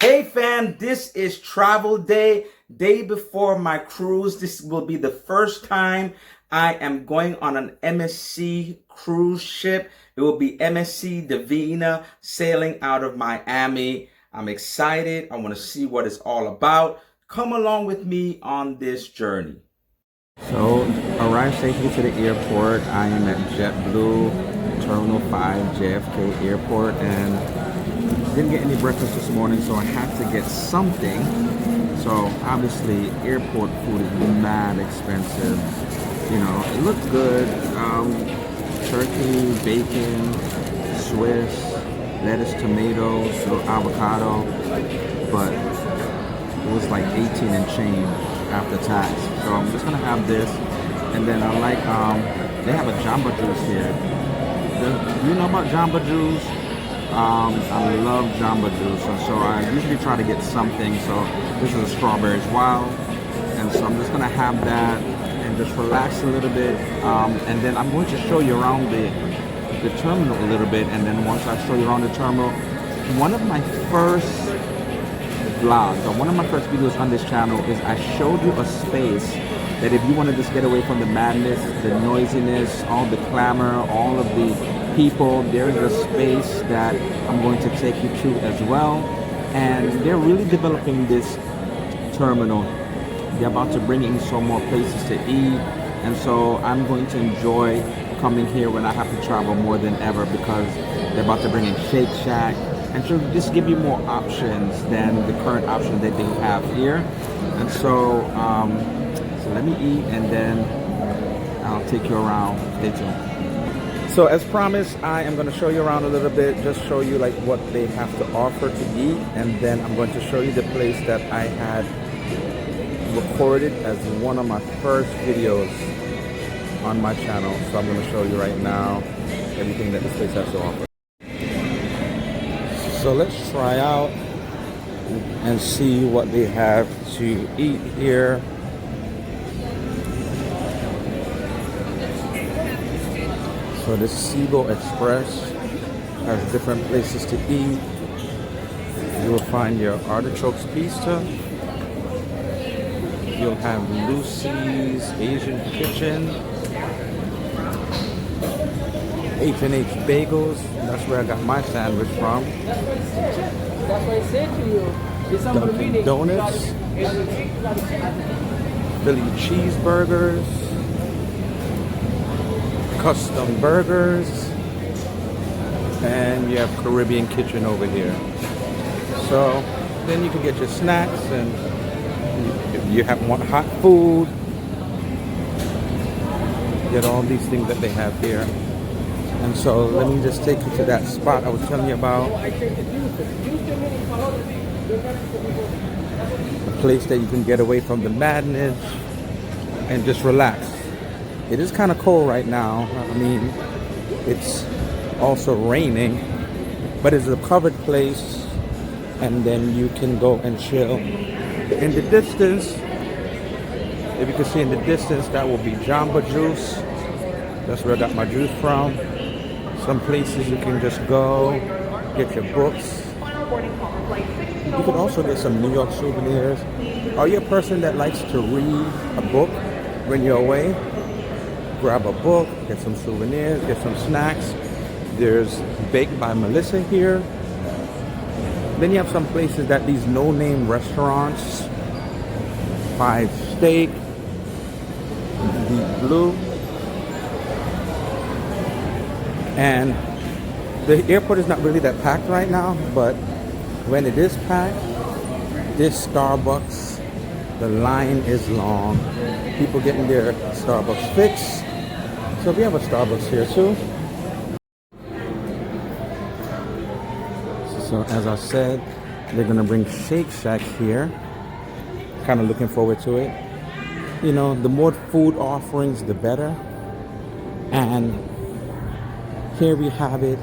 Hey fam, this is travel day before my cruise. This will be the first time I am going on an MSC cruise ship. It will be MSC Divina sailing out of Miami. I'm excited. I want to see what it's all about. Come along with me on this journey. So, arrived safely to the airport. I am at JetBlue Terminal 5 JFK Airport and didn't get any breakfast this morning, so I had to get something. So obviously airport food is mad expensive. You know, it looked good. Turkey, bacon, Swiss, lettuce, tomatoes, little avocado, but it was like 18 and change after tax. So I'm just gonna have this, and then I like they have a Jamba Juice here. Do you know about Jamba Juice? I love Jamba Juice, and so I usually try to get something. So this is a strawberries wild, and so I'm just gonna have that and just relax a little bit. And then I'm going to show you around the terminal a little bit, and then once I show you around the terminal, one of my first vlogs or one of my first videos on this channel is I showed you a space that if you want to just get away from the madness, the noisiness, all the clamor, all of the people, there is a space that I'm going to take you to as well. And they're really developing this terminal. They're about to bring in some more places to eat, and so I'm going to enjoy coming here when I have to travel more than ever, because they're about to bring in Shake Shack and to just give you more options than the current option that they have here. And so let me eat, and then I'll take you around. Stay tuned. So as promised, I am going to show you around a little bit, just show you like what they have to offer to eat, and then I'm going to show you the place that I had recorded as one of my first videos on my channel. So I'm going to show you right now everything that this place has to offer. So let's try out and see what they have to eat here. So the Seagull Express has different places to eat. You'll find your artichokes pizza. You'll have Lucy's Asian Kitchen, H&H Bagels. That's where I got my sandwich from. That's what I said to you. Dunkin' Donuts, Philly cheeseburgers, Custom Burgers, and you have Caribbean Kitchen over here. So then you can get your snacks, and if you want hot food, get all these things that they have here. And so let me just take you to that spot I was telling you about. A place that you can get away from the madness and just relax. It is kind of cold right now. I mean, it's also raining, but it's a covered place, and then you can go and chill. In the distance, if you can see in the distance, that will be Jamba Juice. That's where I got my juice from. Some places you can just go, get your books. You can also get some New York souvenirs. Are you a person that likes to read a book when you're away? Grab a book, get some souvenirs, get some snacks. There's Baked by Melissa here. Then you have some places that these no-name restaurants. Five Steak, Deep Blue. And the airport is not really that packed right now, but when it is packed, this Starbucks, the line is long. People getting their Starbucks fix. So we have a Starbucks here too. So as I said, they're gonna bring Shake Shack here. Kind of looking forward to it. You know, the more food offerings, the better. And here we have it.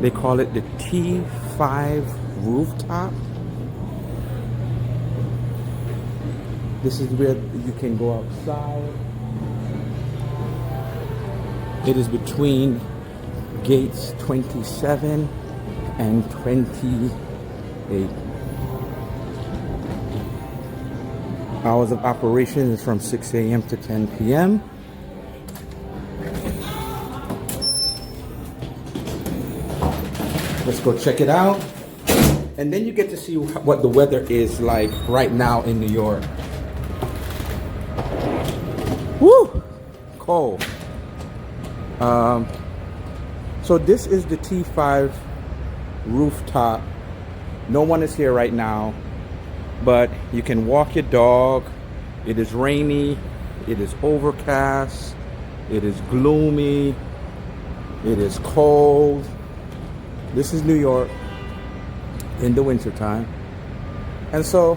They call it the T5 rooftop. This is where you can go outside. It is between gates 27 and 28. Hours of operation is from 6 a.m. to 10 p.m. Let's go check it out. And then you get to see what the weather is like right now in New York. Woo! Cold. So this is the T5 rooftop. No one is here right now, but you can walk your dog. It is rainy. It is overcast. It is gloomy. It is cold. This is New York in the wintertime. And so,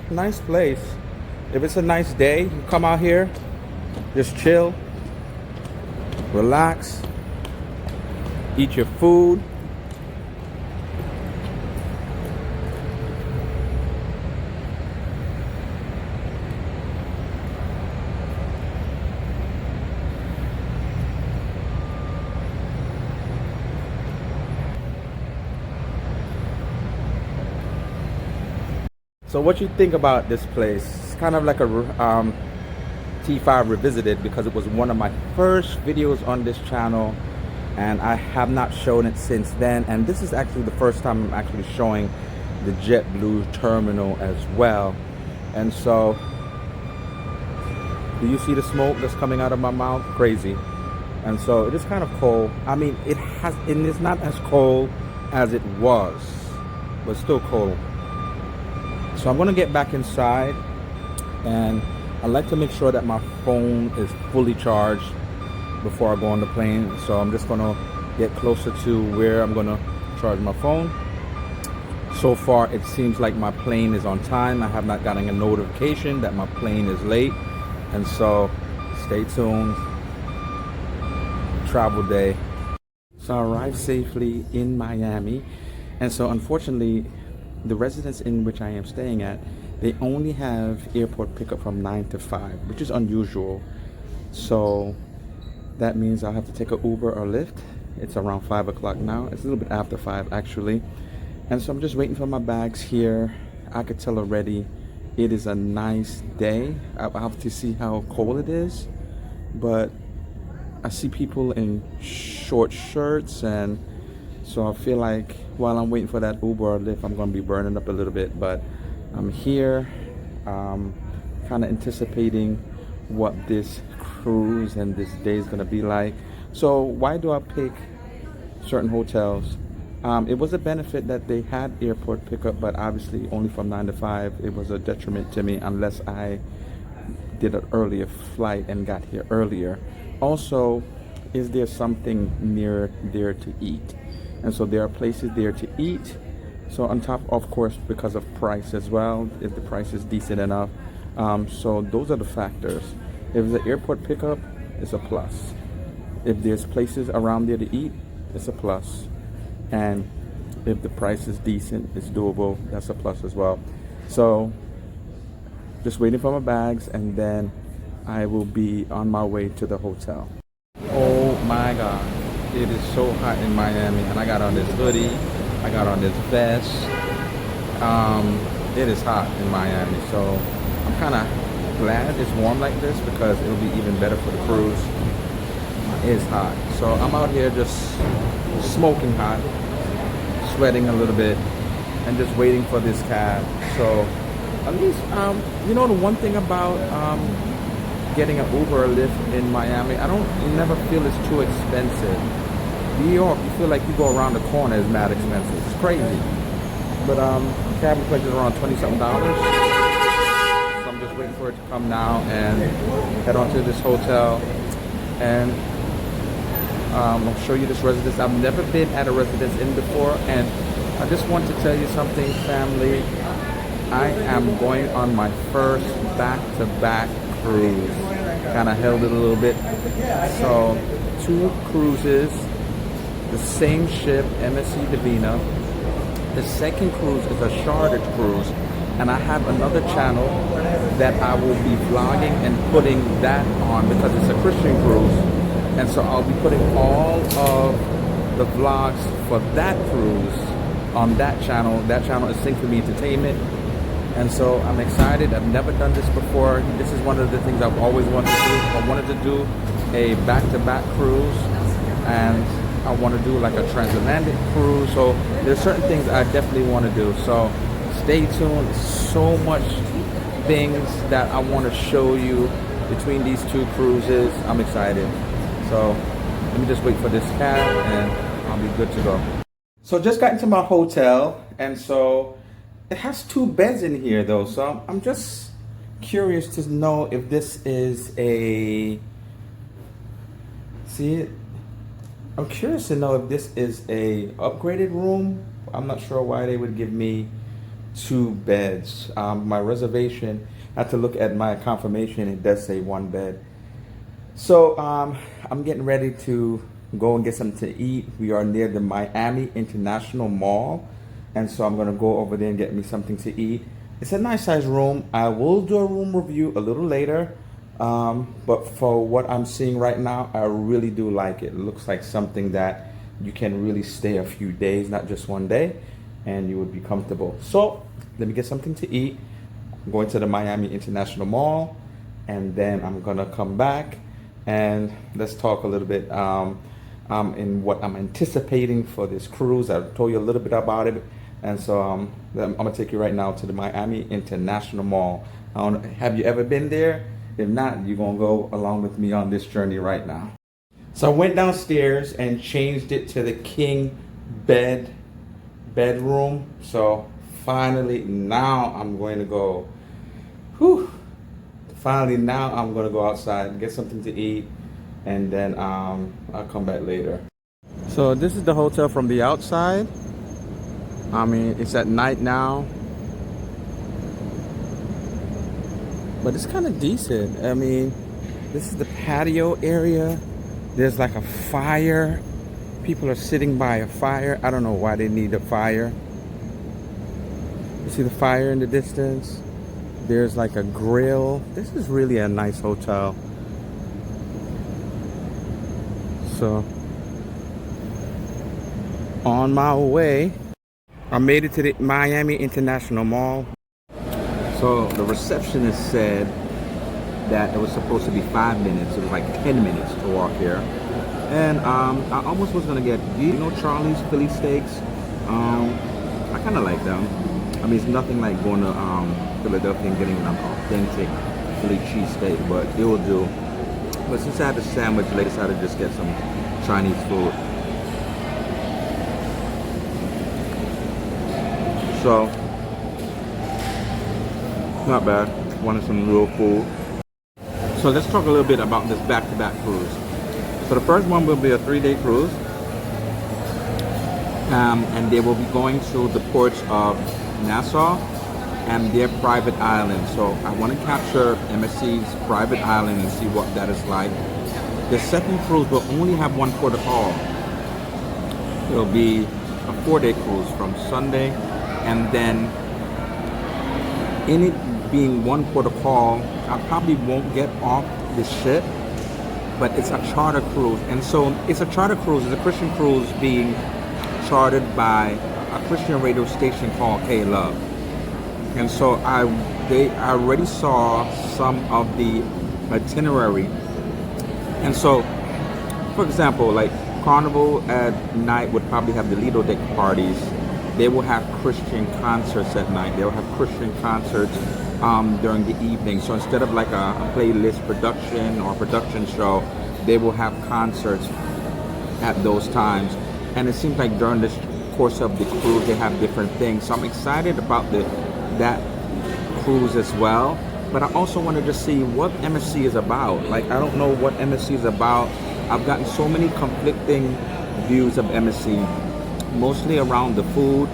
nice place. If it's a nice day, you come out here, just chill, relax, eat your food. So what you think about this place? It's kind of like a T5 revisited, because it was one of my first videos on this channel and I have not shown it since then. And this is actually the first time I'm actually showing the JetBlue terminal as well. And so, do you see the smoke that's coming out of my mouth? Crazy. And so it is kind of cold. I mean, it is not as cold as it was, but still cold. So I'm gonna get back inside, and I like to make sure that my phone is fully charged before I go on the plane. So I'm just gonna get closer to where I'm gonna charge my phone. So far it seems like my plane is on time. I have not gotten a notification that my plane is late, and so stay tuned. Travel day. So I arrived safely in Miami, and so unfortunately the residence in which I am staying at, they only have airport pickup from 9 to 5, which is unusual. So that means I'll have to take an Uber or Lyft. It's around 5 o'clock now. It's a little bit after 5 actually. And so I'm just waiting for my bags here. I could tell already it is a nice day. I'll have to see how cold it is, but I see people in short shirts, and so I feel like while I'm waiting for that Uber or Lyft, I'm going to be burning up a little bit. But I'm here, kind of anticipating what this cruise and this day is going to be like. So why do I pick certain hotels? It was a benefit that they had airport pickup, but obviously only from 9 to 5. It was a detriment to me unless I did an earlier flight and got here earlier. Also, is there something near there to eat? And so there are places there to eat. So on top, of course, because of price as well, if the price is decent enough. So those are the factors. If it's an airport pickup, it's a plus. If there's places around there to eat, it's a plus. And if the price is decent, it's doable, that's a plus as well. So just waiting for my bags, and then I will be on my way to the hotel. Oh my God. It is so hot in Miami, and I got on this hoodie, I got on this vest. It is hot in Miami, so I'm kind of glad it's warm like this, because it'll be even better for the cruise. It is hot, so I'm out here just smoking hot, sweating a little bit, and just waiting for this cab. So at least, you know, the one thing about getting an Uber or Lyft in Miami, you never feel it's too expensive. New York, you feel like you go around the corner is mad expensive. It's crazy. But cabin price is around $20-something. So I'm just waiting for it to come now and head on to this hotel, and I'll show you this residence. I've never been at a residence in before, and I just want to tell you something, family. I am going on my first back-to-back cruise. Kind of held it a little bit. So 2 cruises, the same ship, MSC Divina. The second cruise is a chartered cruise, and I have another channel that I will be vlogging and putting that on, because it's a Christian cruise, and so I'll be putting all of the vlogs for that cruise on that channel. That channel is Think For Me Entertainment, And so I'm excited. I've never done this before. This is one of the things I've always wanted to do. I wanted to do a back-to-back cruise, and I want to do like a transatlantic cruise. So there's certain things I definitely want to do. So stay tuned. So much things that I want to show you between these two cruises. I'm excited. So let me just wait for this cab and I'll be good to go. So just got into my hotel, and so it has 2 beds in here though. So I'm just curious to know if this is a, see it? I'm curious to know if this is a upgraded room. I'm not sure why they would give me 2 beds. My reservation, I had to look at my confirmation, it does say 1 bed. So I'm getting ready to go and get something to eat. We are near the Miami International Mall, and so I'm gonna go over there and get me something to eat. It's a nice size room. I will do a room review a little later, but for what I'm seeing right now, I really do like it. It looks like something that you can really stay a few days, not just 1 day, and you would be comfortable. So let me get something to eat. I'm going to the Miami International Mall, and then I'm gonna come back and let's talk a little bit in what I'm anticipating for this cruise. I told you a little bit about it, and so I'm gonna take you right now to the Miami International Mall. Have you ever been there? If not, you're gonna go along with me on this journey right now. So I went downstairs and changed it to the king bedroom. So finally, now I'm going to go. Finally, now I'm gonna go outside, get something to eat, and then I'll come back later. So this is the hotel from the outside. I mean, it's at night now, but it's kind of decent. I mean, this is the patio area. There's like a fire. People are sitting by a fire. I don't know why they need a fire. You see the fire in the distance? There's like a grill. This is really a nice hotel. So, on my way, I made it to the Miami International Mall. So the receptionist said that it was supposed to be 5 minutes. It was like 10 minutes to walk here. And I almost was gonna get, you know, Charlie's Philly steaks. I kind of like them. I mean, it's nothing like going to Philadelphia and getting an authentic Philly cheesesteak, but it will do. But since I had the sandwich, I decided to just get some Chinese food. So, not bad. Wanted some real food. So let's talk a little bit about this back-to-back cruise. So the first one will be a 3-day cruise. And they will be going to the ports of Nassau and their private island. So I want to capture MSC's private island and see what that is like. The second cruise will only have 1 port of call. It will be a 4-day cruise from Sunday, and then in it being 1 port of call, I probably won't get off the ship, but it's a charter cruise. And so it's a charter cruise, it's a Christian cruise being chartered by a Christian radio station called K-Love. And so I already saw some of the itinerary. And so, for example, like Carnival at night would probably have the Lido Deck parties. They will have Christian concerts at night. They will have Christian concerts during the evening. So instead of like a playlist production or production show, they will have concerts at those times. And it seems like during this course of the cruise, they have different things. So I'm excited about that cruise as well. But I also wanted to see what MSC is about. Like, I don't know what MSC is about. I've gotten so many conflicting views of MSC, mostly around the food.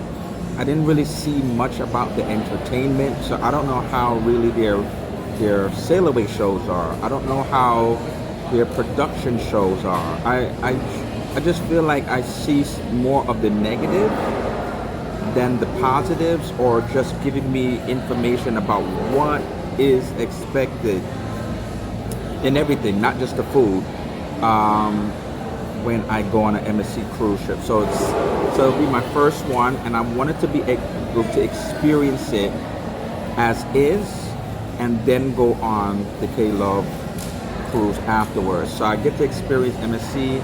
I didn't really see much about the entertainment, so I don't know how really their sail away shows are. I don't know how their production shows are. I just feel like I see more of the negative than the positives, or just giving me information about what is expected in everything, not just the food, when I go on an MSC cruise ship. So it'll be my first one, and I wanted to be able to experience it as is, and then go on the K-Love cruise afterwards. So I get to experience MSC,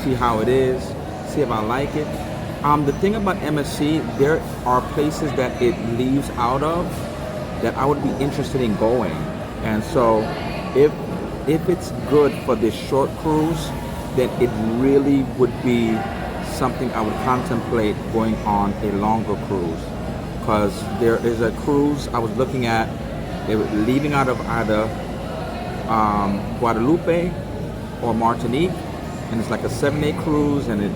see how it is, see if I like it. The thing about MSC, there are places that it leaves out of that I would be interested in going. And so if it's good for this short cruise, then it really would be something I would contemplate going on a longer cruise. Because there is a cruise I was looking at, they were leaving out of either Guadalupe or Martinique, and it's like a 7-day cruise, and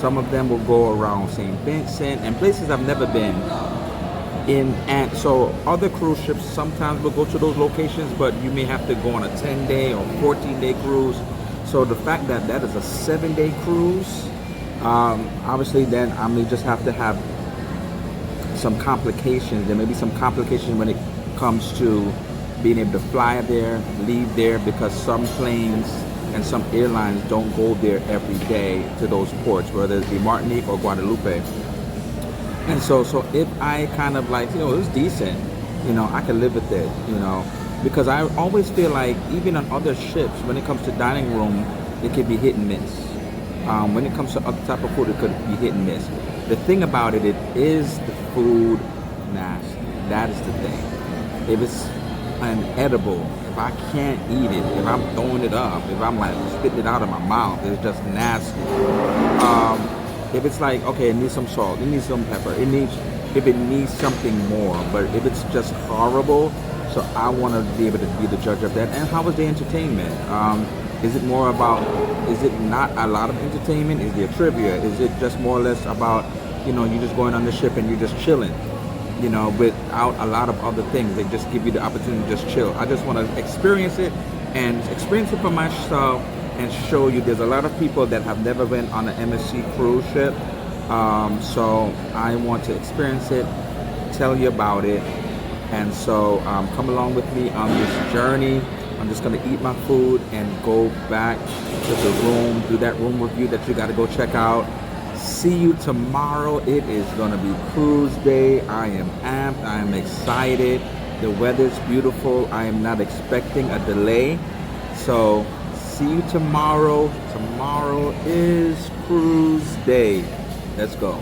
some of them will go around St. Vincent and places I've never been in. And so other cruise ships sometimes will go to those locations, but you may have to go on a 10-day or 14-day cruise. So the fact that that is a 7-day cruise, obviously then I may just have to have some complications. There may be some complications when it comes to being able to fly there, leave there, because some planes and some airlines don't go there every day to those ports, whether it be Martinique or Guadalupe. And so if I kind of like, it's decent, I can live with it, because I always feel like even on other ships, when it comes to dining room, it could be hit and miss. When it comes to other type of food, it could be hit and miss. The thing about it is the food nasty. That is the thing. If it's unedible, if I can't eat it, if I'm throwing it up, if I'm like spitting it out of my mouth, it's just nasty. If it's like, okay, it needs some salt, it needs some pepper, if it needs something more, but if it's just horrible, so I want to be able to be the judge of that. And how was the entertainment? Is it more about, is it not a lot of entertainment? Is there trivia? Is it just more or less about, you just going on the ship and you're just chilling, without a lot of other things? They just give you the opportunity to just chill. I just want to experience it for myself and show you. There's a lot of people that have never been on an MSC cruise ship. So I want to experience it, tell you about it. And so come along with me on this journey. I'm just gonna eat my food and go back to the room, do that room review that you gotta go check out. See you tomorrow. It is gonna be cruise day. I am amped, I am excited. The weather's beautiful. I am not expecting a delay. So see you tomorrow. Tomorrow is cruise day. Let's go.